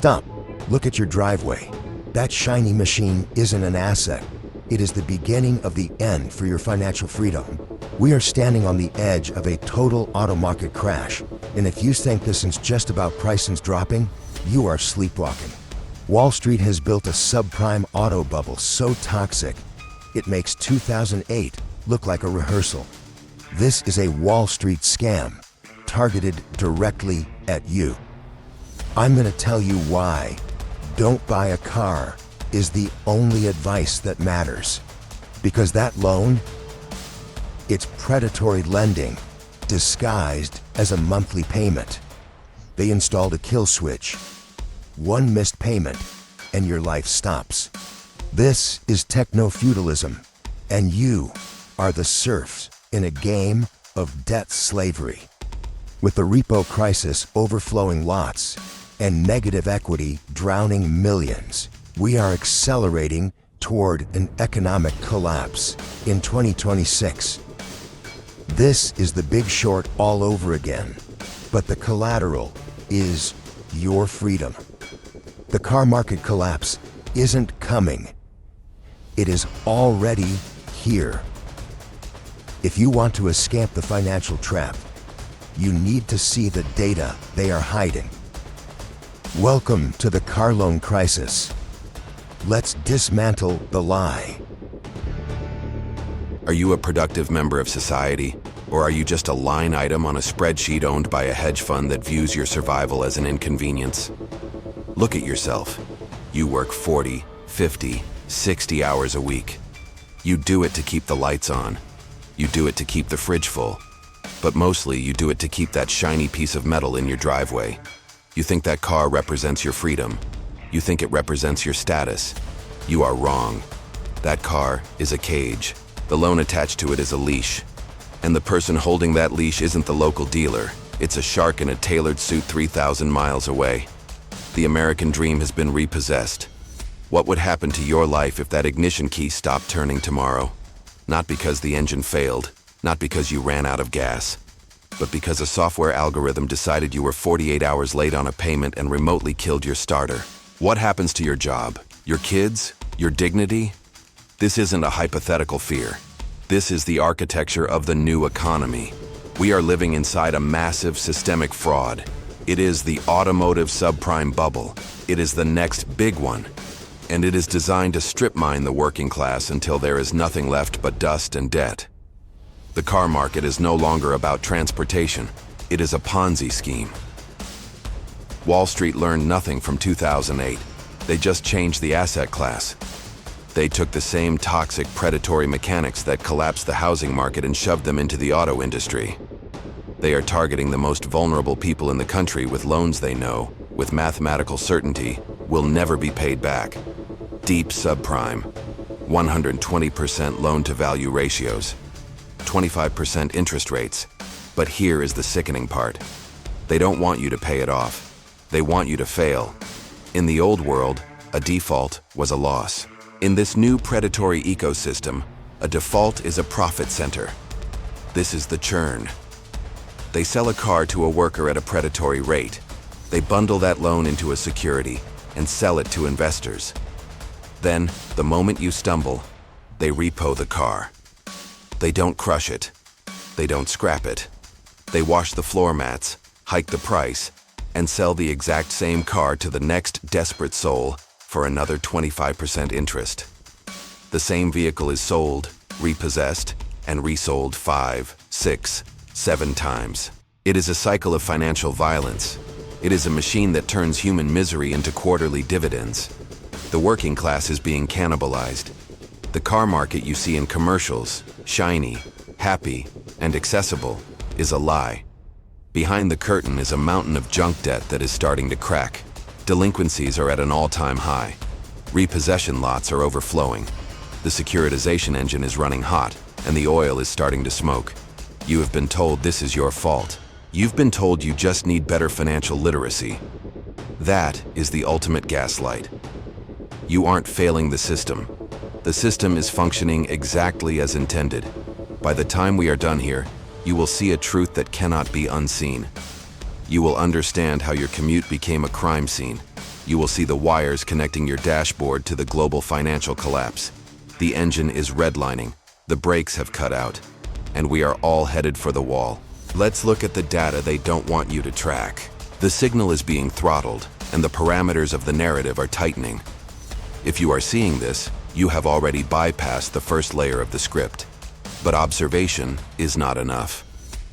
Stop. Look at your driveway. That shiny machine isn't an asset. It is the beginning of the end for your financial freedom. We are standing on the edge of a total auto market crash, and if you think this is just about prices dropping, you are sleepwalking. Wall Street has built a subprime auto bubble so toxic, it makes 2008 look like a rehearsal. This is a Wall Street scam, targeted directly at you. I'm going to tell you why "don't buy a car" is the only advice that matters. Because that loan, it's predatory lending disguised as a monthly payment. They installed a kill switch. One missed payment and your life stops. This is techno-feudalism, and you are the serfs in a game of debt slavery. With the repo crisis overflowing lots and negative equity drowning millions, we are accelerating toward an economic collapse in 2026. This is the Big Short all over again, but the collateral is your freedom. The car market collapse isn't coming. It is already here. If you want to escape the financial trap, you need to see the data they are hiding. Welcome to the car loan crisis. Let's dismantle the lie. Are you a productive member of society, or are you just a line item on a spreadsheet owned by a hedge fund that views your survival as an inconvenience? Look at yourself. You work 40, 50, 60 hours a week. You do it to keep the lights on. You do it to keep the fridge full. But mostly you do it to keep that shiny piece of metal in your driveway. You think that car represents your freedom. You think it represents your status. You are wrong. That car is a cage. The loan attached to it is a leash. And the person holding that leash isn't the local dealer. It's a shark in a tailored suit 3,000 miles away. The American dream has been repossessed. What would happen to your life if that ignition key stopped turning tomorrow? Not because the engine failed, not because you ran out of gas, but because a software algorithm decided you were 48 hours late on a payment and remotely killed your starter. What happens to your job, your kids, your dignity? This isn't a hypothetical fear. This is the architecture of the new economy. We are living inside a massive systemic fraud. It is the automotive subprime bubble. It is the next big one. And it is designed to strip mine the working class until there is nothing left but dust and debt. The car market is no longer about transportation. It is a Ponzi scheme. Wall Street learned nothing from 2008. They just changed the asset class. They took the same toxic predatory mechanics that collapsed the housing market and shoved them into the auto industry. They are targeting the most vulnerable people in the country with loans they know, with mathematical certainty, will never be paid back. Deep subprime, 120% loan-to-value ratios, 25% interest rates. But here is the sickening part. They don't want you to pay it off. They want you to fail. In the old world, a default was a loss. In this new predatory ecosystem, a default is a profit center. This is the churn. They sell a car to a worker at a predatory rate. They bundle that loan into a security and sell it to investors. Then, the moment you stumble, they repo the car. They don't crush it. They don't scrap it. They wash the floor mats, hike the price, and sell the exact same car to the next desperate soul for another 25% interest. The same vehicle is sold, repossessed, and resold 5, 6, 7 times. It is a cycle of financial violence. It is a machine that turns human misery into quarterly dividends. The working class is being cannibalized. The car market you see in commercials, shiny, happy, and accessible, is a lie. Behind the curtain is a mountain of junk debt that is starting to crack. Delinquencies are at an all-time high. Repossession lots are overflowing. The securitization engine is running hot, and the oil is starting to smoke. You have been told this is your fault. You've been told you just need better financial literacy. That is the ultimate gaslight. You aren't failing the system. The system is functioning exactly as intended. By the time we are done here, you will see a truth that cannot be unseen. You will understand how your commute became a crime scene, You will see the wires connecting your dashboard to the global financial collapse. The engine is redlining, the brakes have cut out, and we are all headed for the wall. Let's look at the data they don't want you to track. The signal is being throttled, and the parameters of the narrative are tightening. If you are seeing this, you have already bypassed the first layer of the script. But observation is not enough.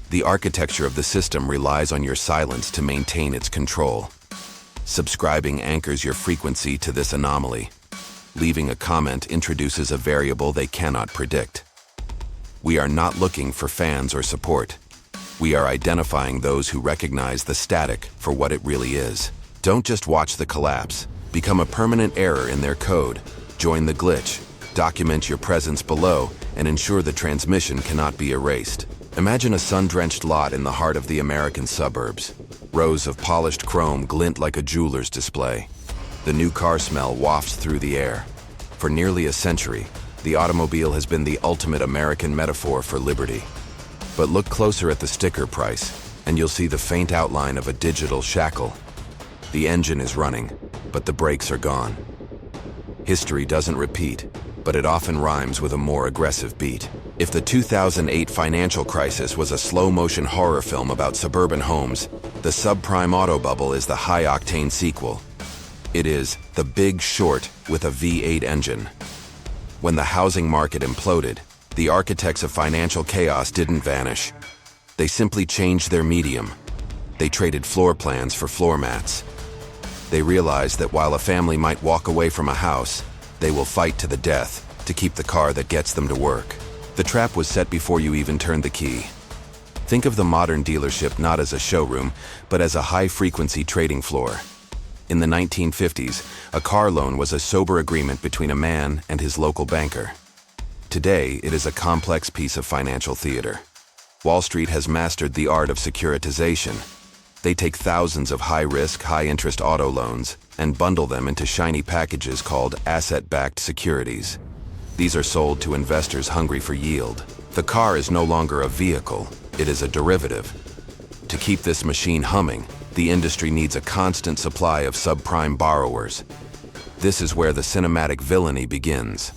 The architecture of the system relies on your silence to maintain its control. Subscribing anchors your frequency to this anomaly. Leaving a comment introduces a variable they cannot predict. We are not looking for fans or support. We are identifying those who recognize the static for what it really is. Don't just watch the collapse. Become a permanent error in their code. Join the glitch. Document your presence below and ensure the transmission cannot be erased. Imagine a sun-drenched lot in the heart of the American suburbs. Rows of polished chrome glint like a jeweler's display. The new car smell wafts through the air. For nearly a century, the automobile has been the ultimate American metaphor for liberty. But look closer at the sticker price, and you'll see the faint outline of a digital shackle. The engine is running, but the brakes are gone. History doesn't repeat, but it often rhymes with a more aggressive beat. If the 2008 financial crisis was a slow-motion horror film about suburban homes, the subprime auto bubble is the high-octane sequel. It is The Big Short with a V8 engine. When the housing market imploded, the architects of financial chaos didn't vanish. They simply changed their medium. They traded floor plans for floor mats. They realized that while a family might walk away from a house, they will fight to the death to keep the car that gets them to work. The trap was set before you even turned the key. Think of the modern dealership not as a showroom, but as a high-frequency trading floor. In the 1950s, a car loan was a sober agreement between a man and his local banker. Today, it is a complex piece of financial theater. Wall Street has mastered the art of securitization. They take thousands of high-risk, high-interest auto loans and bundle them into shiny packages called asset-backed securities. These are sold to investors hungry for yield. The car is no longer a vehicle, it is a derivative. To keep this machine humming, the industry needs a constant supply of subprime borrowers. This is where the cinematic villainy begins.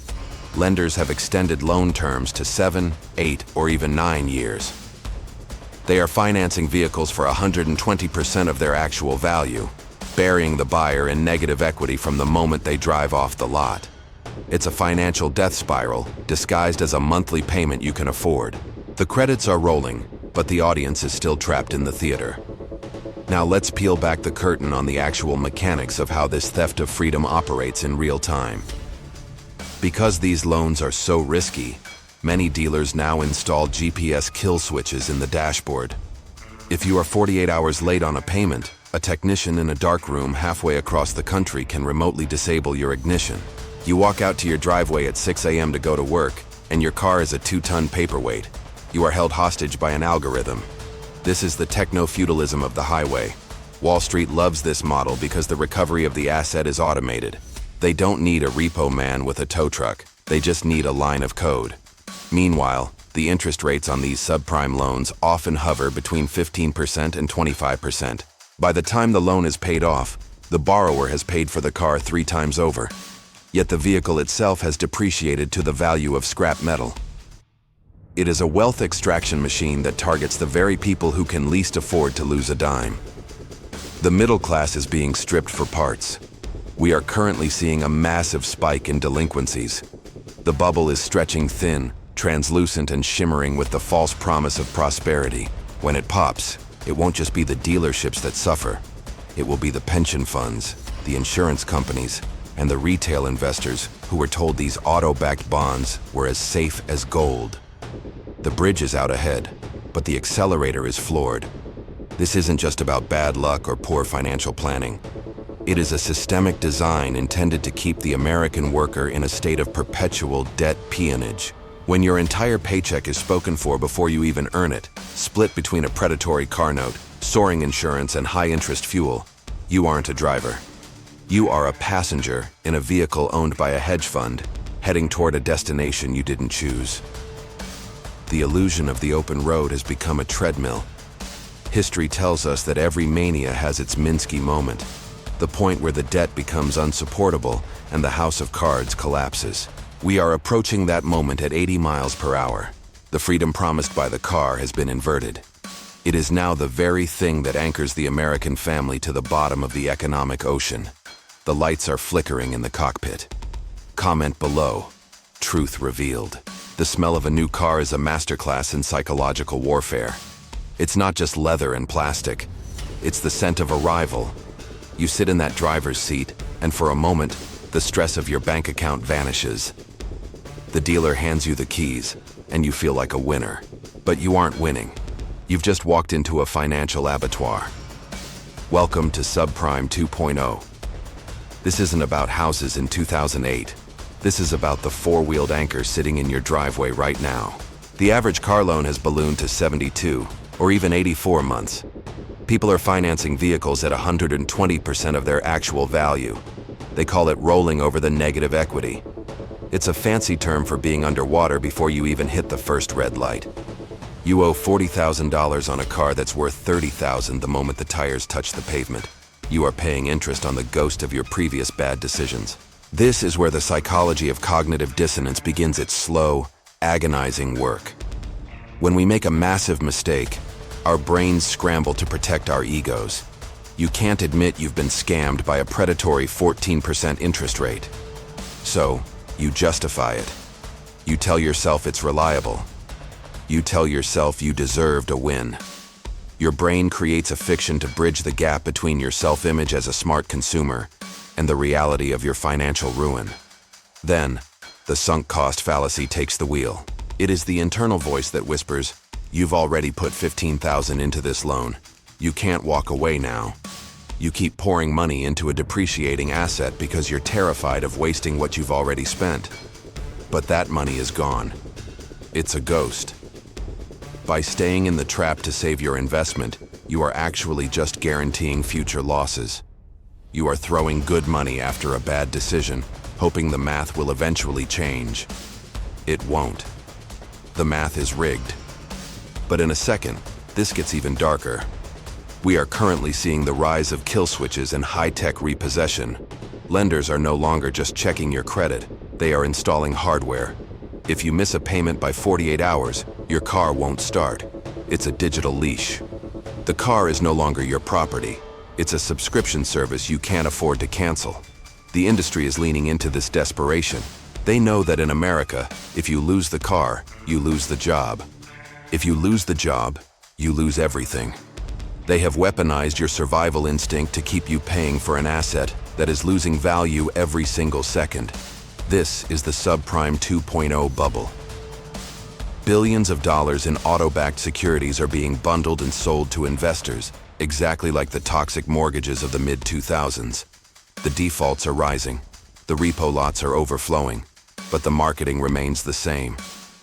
Lenders have extended loan terms to 7, 8, or even 9 years. They are financing vehicles for 120% of their actual value, burying the buyer in negative equity from the moment they drive off the lot. It's a financial death spiral, disguised as a monthly payment you can afford. The credits are rolling, but the audience is still trapped in the theater. Now let's peel back the curtain on the actual mechanics of how this theft of freedom operates in real time. Because these loans are so risky, many dealers now install GPS kill switches in the dashboard. If you are 48 hours late on a payment, a technician in a dark room halfway across the country can remotely disable your ignition. You walk out to your driveway at 6 a.m. to go to work, and your car is a 2-ton paperweight. You are held hostage by an algorithm. This is the Techno feudalism of the highway. Wall Street loves this model because the recovery of the asset is automated. They don't need a repo man with a tow truck. They just need a line of code. Meanwhile, the interest rates on these subprime loans often hover between 15% and 25%. By the time the loan is paid off, the borrower has paid for the car 3 times over. Yet the vehicle itself has depreciated to the value of scrap metal. It is a wealth extraction machine that targets the very people who can least afford to lose a dime. The middle class is being stripped for parts. We are currently seeing a massive spike in delinquencies. The bubble is stretching thin, translucent and shimmering with the false promise of prosperity. When it pops, it won't just be the dealerships that suffer. It will be the pension funds, the insurance companies, and the retail investors who were told these auto-backed bonds were as safe as gold. The bridge is out ahead, but the accelerator is floored. This isn't just about bad luck or poor financial planning. It is a systemic design intended to keep the American worker in a state of perpetual debt peonage. When your entire paycheck is spoken for before you even earn it, split between a predatory car note, soaring insurance, and high-interest fuel, you aren't a driver. You are a passenger in a vehicle owned by a hedge fund, heading toward a destination you didn't choose. The illusion of the open road has become a treadmill. History tells us that every mania has its Minsky moment. the point where the debt becomes unsupportable and the house of cards collapses. We are approaching that moment at 80 miles per hour. The freedom promised by the car has been inverted. It is now the very thing that anchors the American family to the bottom of the economic ocean. The lights are flickering in the cockpit. Comment below. Truth revealed. The smell of a new car is a masterclass in psychological warfare. It's not just leather and plastic. It's the scent of arrival. You sit in that driver's seat, and for a moment, the stress of your bank account vanishes. The dealer hands you the keys, and you feel like a winner. But you aren't winning. You've just walked into a financial abattoir. Welcome to Subprime 2.0. This isn't about houses in 2008. This is about the four-wheeled anchor sitting in your driveway right now. The average car loan has ballooned to 72 or even 84 months. People are financing vehicles at 120% of their actual value. They call it rolling over the negative equity. It's a fancy term for being underwater before you even hit the first red light. You owe $40,000 on a car that's worth $30,000 the moment the tires touch the pavement. You are paying interest on the ghost of your previous bad decisions. This is where the psychology of cognitive dissonance begins its slow, agonizing work. When we make a massive mistake, our brains scramble to protect our egos. You can't admit you've been scammed by a predatory 14% interest rate. So, you justify it. You tell yourself it's reliable. You tell yourself you deserved a win. Your brain creates a fiction to bridge the gap between your self-image as a smart consumer and the reality of your financial ruin. Then, the sunk cost fallacy takes the wheel. It is the internal voice that whispers, "You've already put $15,000 into this loan. You can't walk away now." You keep pouring money into a depreciating asset because you're terrified of wasting what you've already spent. But that money is gone. It's a ghost. By staying in the trap to save your investment, you are actually just guaranteeing future losses. You are throwing good money after a bad decision, hoping the math will eventually change. It won't. The math is rigged. But in a second, this gets even darker. We are currently seeing the rise of kill switches and high-tech repossession. Lenders are no longer just checking your credit, they are installing hardware. If you miss a payment by 48 hours, your car won't start. It's a digital leash. The car is no longer your property. It's a subscription service you can't afford to cancel. The industry is leaning into this desperation. They know that in America, if you lose the car, you lose the job. If you lose the job, you lose everything. They have weaponized your survival instinct to keep you paying for an asset that is losing value every single second. This is the Subprime 2.0 bubble. Billions of dollars in auto-backed securities are being bundled and sold to investors, exactly like the toxic mortgages of the mid-2000s. The defaults are rising. The repo lots are overflowing. But the marketing remains the same.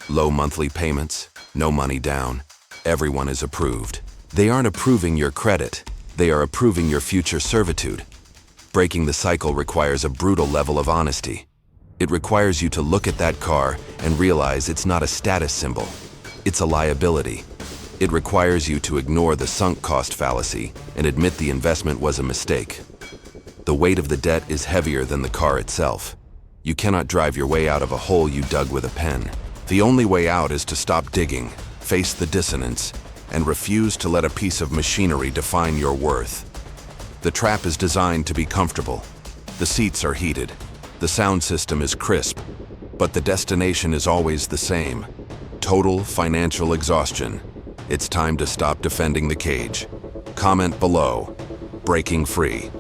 Low monthly payments, no money down. Everyone is approved. They aren't approving your credit. They are approving your future servitude. Breaking the cycle requires a brutal level of honesty. It requires you to look at that car and realize it's not a status symbol. It's a liability. It requires you to ignore the sunk cost fallacy and admit the investment was a mistake. The weight of the debt is heavier than the car itself. You cannot drive your way out of a hole you dug with a pen. The only way out is to stop digging, face the dissonance, and refuse to let a piece of machinery define your worth. The trap is designed to be comfortable. The seats are heated. The sound system is crisp, but the destination is always the same. Total financial exhaustion. It's time to stop defending the cage. Comment below. Breaking free.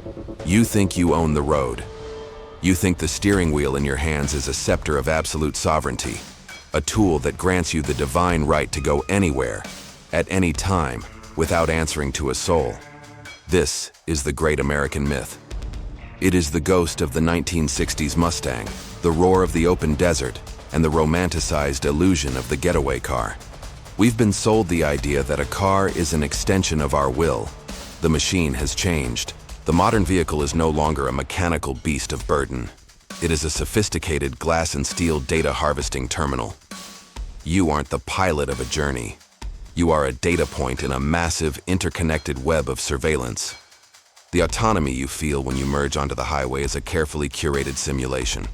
You think you own the road. You think the steering wheel in your hands is a scepter of absolute sovereignty, a tool that grants you the divine right to go anywhere, at any time, without answering to a soul. This is the great American myth. It is the ghost of the 1960s Mustang, the roar of the open desert, and the romanticized illusion of the getaway car. We've been sold the idea that a car is an extension of our will. The machine has changed. The modern vehicle is no longer a mechanical beast of burden. It is a sophisticated glass and steel data harvesting terminal. You aren't the pilot of a journey. You are a data point in a massive, interconnected web of surveillance. The autonomy you feel when you merge onto the highway is a carefully curated simulation.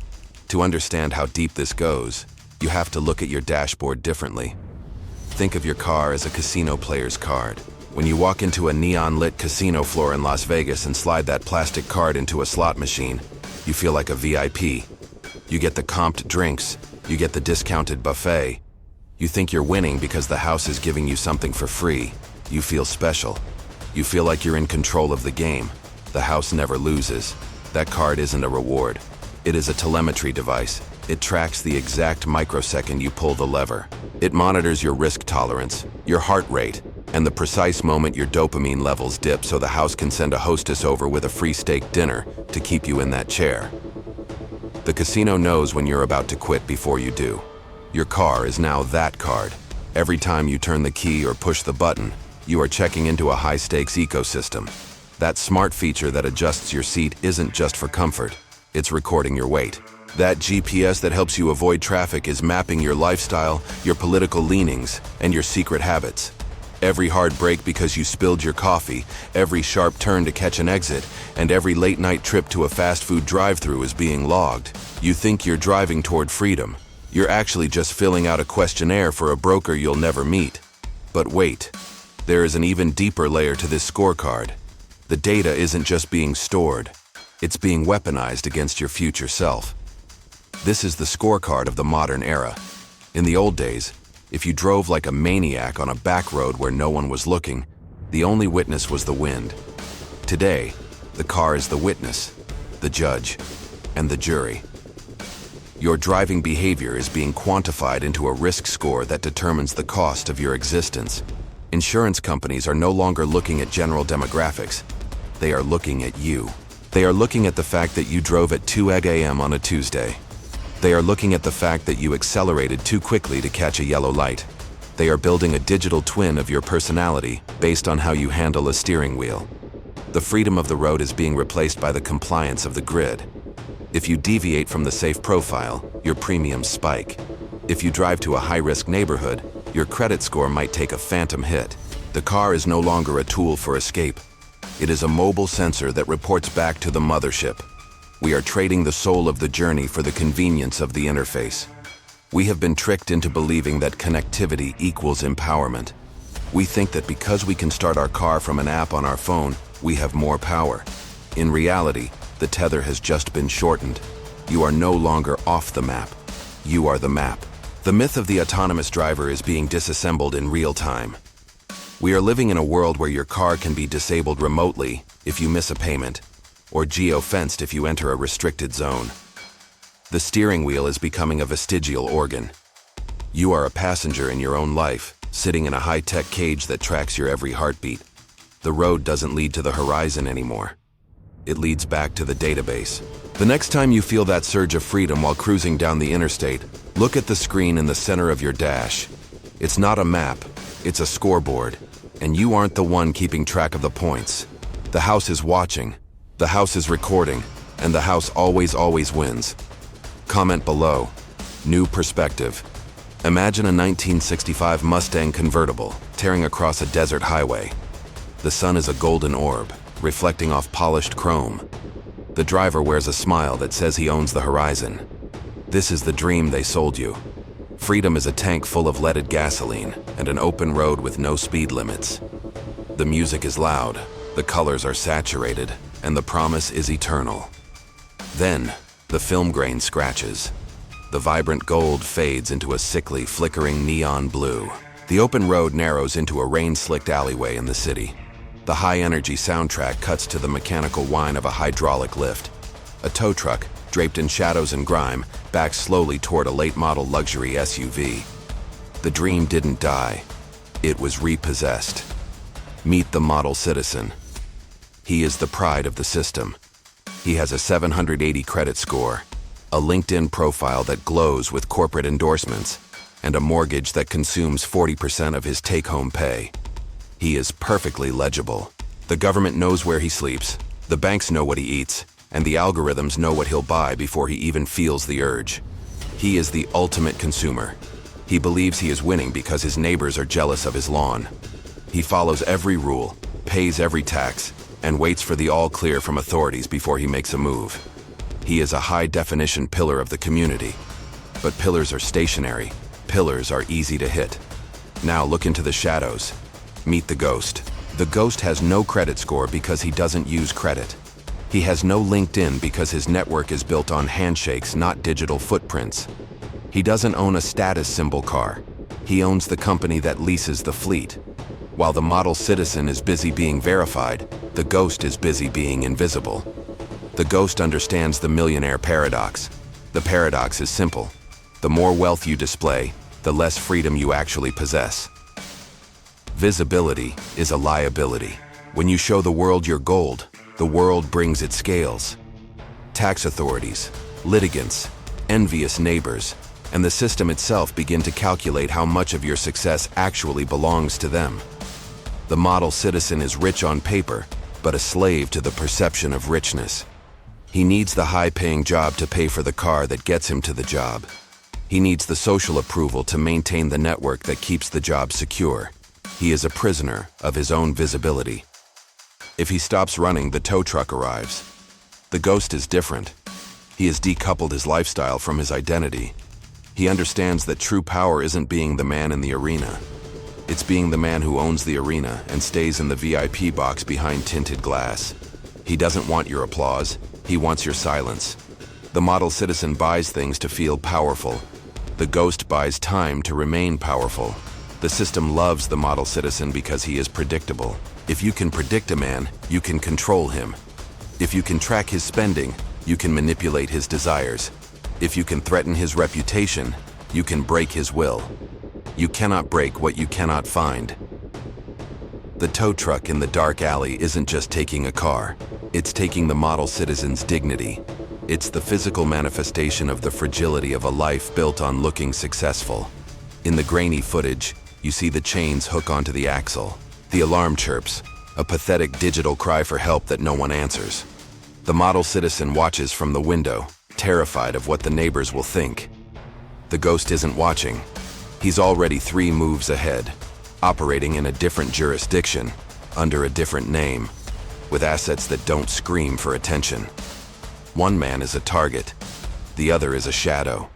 To understand how deep this goes, you have to look at your dashboard differently. Think of your car as a casino player's card. When you walk into a neon-lit casino floor in Las Vegas and slide that plastic card into a slot machine, you feel like a VIP. You get the comped drinks, you get the discounted buffet. You think you're winning because the house is giving you something for free. You feel special. You feel like you're in control of the game. The house never loses. That card isn't a reward. It is a telemetry device. It tracks the exact microsecond you pull the lever. It monitors your risk tolerance, your heart rate, and the precise moment your dopamine levels dip so the house can send a hostess over with a free steak dinner to keep you in that chair. The casino knows when you're about to quit before you do. Your car is now that card. Every time you turn the key or push the button, you are checking into a high-stakes ecosystem. That smart feature that adjusts your seat isn't just for comfort. It's recording your weight. That GPS that helps you avoid traffic is mapping your lifestyle, your political leanings, and your secret habits. Every hard break because you spilled your coffee, every sharp turn to catch an exit, and every late-night trip to a fast food drive-thru is being logged. You think you're driving toward freedom. You're actually just filling out a questionnaire for a broker you'll never meet. But wait, there is an even deeper layer to this scorecard. The data isn't just being stored. It's being weaponized against your future self. This is the scorecard of the modern era. In the old days, if you drove like a maniac on a back road where no one was looking, the only witness was the wind. Today, the car is the witness, the judge, and the jury. Your driving behavior is being quantified into a risk score that determines the cost of your existence. Insurance companies are no longer looking at general demographics. They are looking at you. They are looking at the fact that you drove at 2 a.m. on a Tuesday. They are looking at the fact that you accelerated too quickly to catch a yellow light. They are building a digital twin of your personality based on how you handle a steering wheel. The freedom of the road is being replaced by the compliance of the grid. If you deviate from the safe profile, your premiums spike. If you drive to a high-risk neighborhood, your credit score might take a phantom hit. The car is no longer a tool for escape. It is a mobile sensor that reports back to the mothership. We are trading the soul of the journey for the convenience of the interface. We have been tricked into believing that connectivity equals empowerment. We think that because we can start our car from an app on our phone, we have more power. In reality, the tether has just been shortened. You are no longer off the map. You are the map. The myth of the autonomous driver is being disassembled in real time. We are living in a world where your car can be disabled remotely if you miss a payment, or geo-fenced if you enter a restricted zone. The steering wheel is becoming a vestigial organ. You are a passenger in your own life, sitting in a high-tech cage that tracks your every heartbeat. The road doesn't lead to the horizon anymore. It leads back to the database. The next time you feel that surge of freedom while cruising down the interstate, look at the screen in the center of your dash. It's not a map, it's a scoreboard. And you aren't the one keeping track of the points. The house is watching, the house is recording, and the house always wins. Comment below. New perspective. Imagine a 1965 Mustang convertible tearing across a desert highway. The sun is a golden orb, reflecting off polished chrome. The driver wears a smile that says he owns the horizon. This is the dream they sold you. Freedom is a tank full of leaded gasoline and an open road with no speed limits. The music is loud, the colors are saturated, and the promise is eternal. Then, the film grain scratches. The vibrant gold fades into a sickly, flickering neon blue. The open road narrows into a rain-slicked alleyway in the city. The high-energy soundtrack cuts to the mechanical whine of a hydraulic lift. A tow truck, draped in shadows and grime, backs slowly toward a late-model luxury SUV. The dream didn't die. It was repossessed. Meet the model citizen. He is the pride of the system. He has a 780 credit score, a LinkedIn profile that glows with corporate endorsements, and a mortgage that consumes 40% of his take-home pay. He is perfectly legible. The government knows where he sleeps, the banks know what he eats, and the algorithms know what he'll buy before he even feels the urge. He is the ultimate consumer. He believes he is winning because his neighbors are jealous of his lawn. He follows every rule, pays every tax, and waits for the all clear from authorities before he makes a move. He is a high-definition pillar of the community. But pillars are stationary. Pillars are easy to hit. Now look into the shadows. Meet the ghost. The ghost has no credit score because he doesn't use credit. He has no LinkedIn because his network is built on handshakes, not digital footprints. He doesn't own a status symbol car. He owns the company that leases the fleet. While the model citizen is busy being verified, the ghost is busy being invisible. The ghost understands the millionaire paradox. The paradox is simple. The more wealth you display, the less freedom you actually possess. Visibility is a liability. When you show the world your gold, the world brings its scales. Tax authorities, litigants, envious neighbors, and the system itself begin to calculate how much of your success actually belongs to them. The model citizen is rich on paper, but a slave to the perception of richness. He needs the high-paying job to pay for the car that gets him to the job. He needs the social approval to maintain the network that keeps the job secure. He is a prisoner of his own visibility. If he stops running, the tow truck arrives. The ghost is different. He has decoupled his lifestyle from his identity. He understands that true power isn't being the man in the arena. It's being the man who owns the arena and stays in the VIP box behind tinted glass. He doesn't want your applause. He wants your silence. The model citizen buys things to feel powerful. The ghost buys time to remain powerful. The system loves the model citizen because he is predictable. If you can predict a man, you can control him. If you can track his spending, you can manipulate his desires. If you can threaten his reputation, you can break his will. You cannot break what you cannot find. The tow truck in the dark alley isn't just taking a car. It's taking the model citizen's dignity. It's the physical manifestation of the fragility of a life built on looking successful. In the grainy footage, you see the chains hook onto the axle. The alarm chirps, a pathetic digital cry for help that no one answers. The model citizen watches from the window, terrified of what the neighbors will think. The ghost isn't watching. He's already 3 moves ahead, operating in a different jurisdiction, under a different name, with assets that don't scream for attention. One man is a target, the other is a shadow.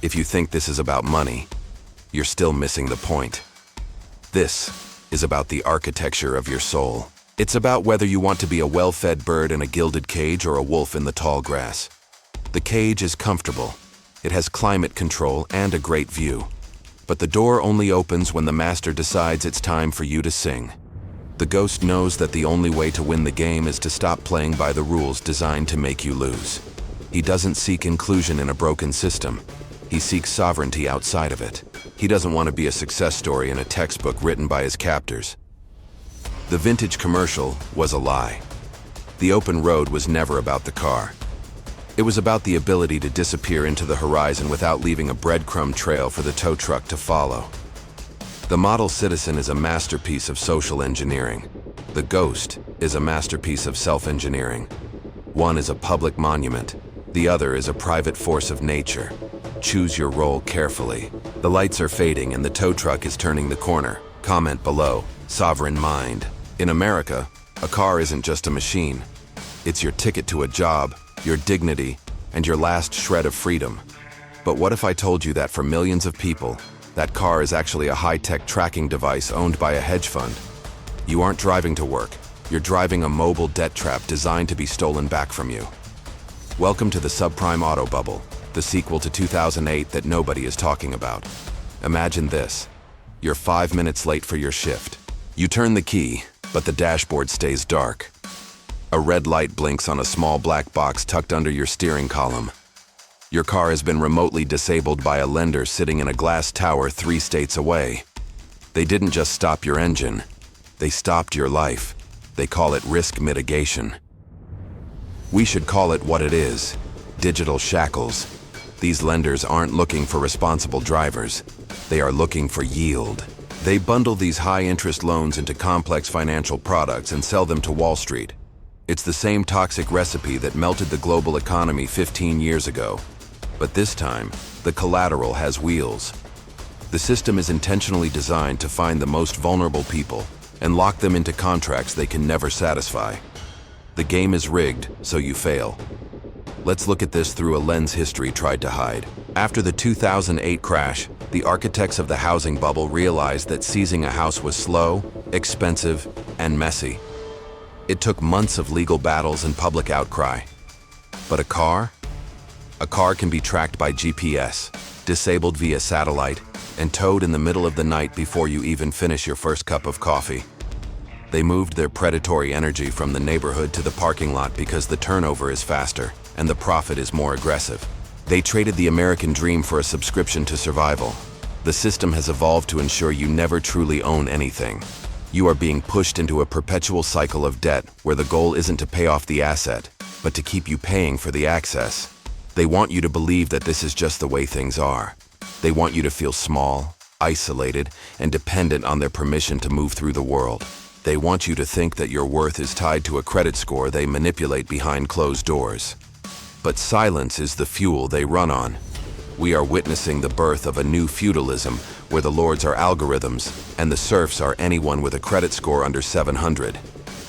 If you think this is about money, you're still missing the point. This is about the architecture of your soul. It's about whether you want to be a well-fed bird in a gilded cage or a wolf in the tall grass. The cage is comfortable. It has climate control and a great view. But the door only opens when the master decides it's time for you to sing. The ghost knows that the only way to win the game is to stop playing by the rules designed to make you lose. He doesn't seek inclusion in a broken system. He seeks sovereignty outside of it. He doesn't want to be a success story in a textbook written by his captors. The vintage commercial was a lie. The open road was never about the car. It was about the ability to disappear into the horizon without leaving a breadcrumb trail for the tow truck to follow. The model citizen is a masterpiece of social engineering. The ghost is a masterpiece of self-engineering. One is a public monument. The other is a private force of nature. Choose your role carefully. The lights are fading and the tow truck is turning the corner. Comment below, sovereign mind. In America, a car isn't just a machine. It's your ticket to a job, your dignity, and your last shred of freedom. But what if I told you that for millions of people, that car is actually a high-tech tracking device owned by a hedge fund? You aren't driving to work. You're driving a mobile debt trap designed to be stolen back from you. Welcome to the subprime auto bubble, the sequel to 2008 that nobody is talking about. Imagine this. You're 5 minutes late for your shift. You turn the key, but the dashboard stays dark. A red light blinks on a small black box tucked under your steering column. Your car has been remotely disabled by a lender sitting in a glass tower 3 states away. They didn't just stop your engine. They stopped your life. They call it risk mitigation. We should call it what it is: digital shackles. These lenders aren't looking for responsible drivers. They are looking for yield. They bundle these high-interest loans into complex financial products and sell them to Wall Street. It's the same toxic recipe that melted the global economy 15 years ago. But this time, the collateral has wheels. The system is intentionally designed to find the most vulnerable people and lock them into contracts they can never satisfy. The game is rigged, so you fail. Let's look at this through a lens history tried to hide. After the 2008 crash, the architects of the housing bubble realized that seizing a house was slow, expensive, and messy. It took months of legal battles and public outcry. But a car? A car can be tracked by GPS, disabled via satellite, and towed in the middle of the night before you even finish your first cup of coffee. They moved their predatory energy from the neighborhood to the parking lot because the turnover is faster and the profit is more aggressive. They traded the American dream for a subscription to survival. The system has evolved to ensure you never truly own anything. You are being pushed into a perpetual cycle of debt where the goal isn't to pay off the asset, but to keep you paying for the access. They want you to believe that this is just the way things are. They want you to feel small, isolated, and dependent on their permission to move through the world. They want you to think that your worth is tied to a credit score they manipulate behind closed doors. But silence is the fuel they run on. We are witnessing the birth of a new feudalism where the lords are algorithms and the serfs are anyone with a credit score under 700.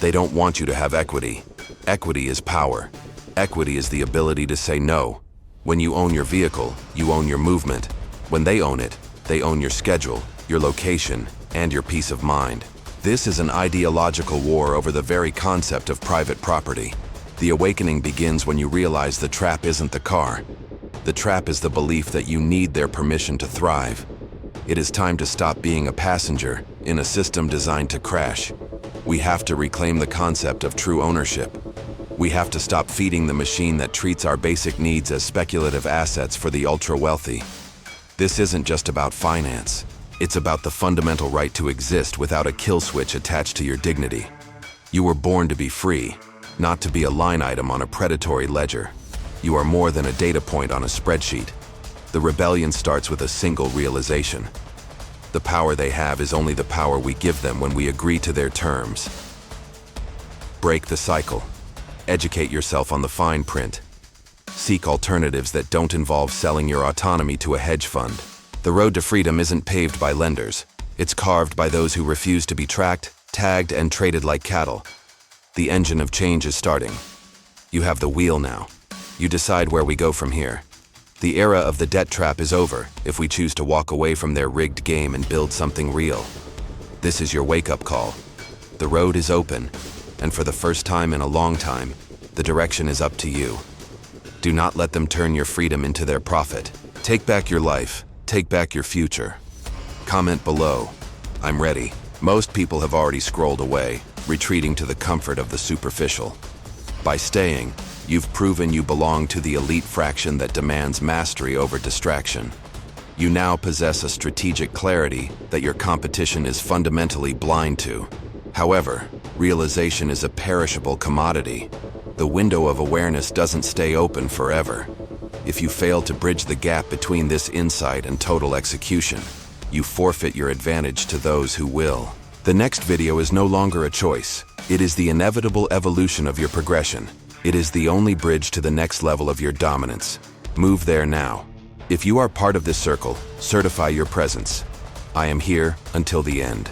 They don't want you to have equity. Equity is power. Equity is the ability to say no. When you own your vehicle, you own your movement. When they own it, they own your schedule, your location, and your peace of mind. This is an ideological war over the very concept of private property. The awakening begins when you realize the trap isn't the car. The trap is the belief that you need their permission to thrive. It is time to stop being a passenger in a system designed to crash. We have to reclaim the concept of true ownership. We have to stop feeding the machine that treats our basic needs as speculative assets for the ultra-wealthy. This isn't just about finance. It's about the fundamental right to exist without a kill switch attached to your dignity. You were born to be free, not to be a line item on a predatory ledger. You are more than a data point on a spreadsheet. The rebellion starts with a single realization. The power they have is only the power we give them when we agree to their terms. Break the cycle. Educate yourself on the fine print. Seek alternatives that don't involve selling your autonomy to a hedge fund. The road to freedom isn't paved by lenders. It's carved by those who refuse to be tracked, tagged, and traded like cattle. The engine of change is starting. You have the wheel now. You decide where we go from here. The era of the debt trap is over if we choose to walk away from their rigged game and build something real. This is your wake-up call. The road is open, and for the first time in a long time, the direction is up to you. Do not let them turn your freedom into their profit. Take back your life. Take back your future. Comment below. I'm ready. Most people have already scrolled away, retreating to the comfort of the superficial. By staying, you've proven you belong to the elite fraction that demands mastery over distraction. You now possess a strategic clarity that your competition is fundamentally blind to. However, realization is a perishable commodity. The window of awareness doesn't stay open forever. If you fail to bridge the gap between this insight and total execution, you forfeit your advantage to those who will. The next video is no longer a choice. It is the inevitable evolution of your progression. It is the only bridge to the next level of your dominance. Move there now. If you are part of this circle, certify your presence. I am here until the end.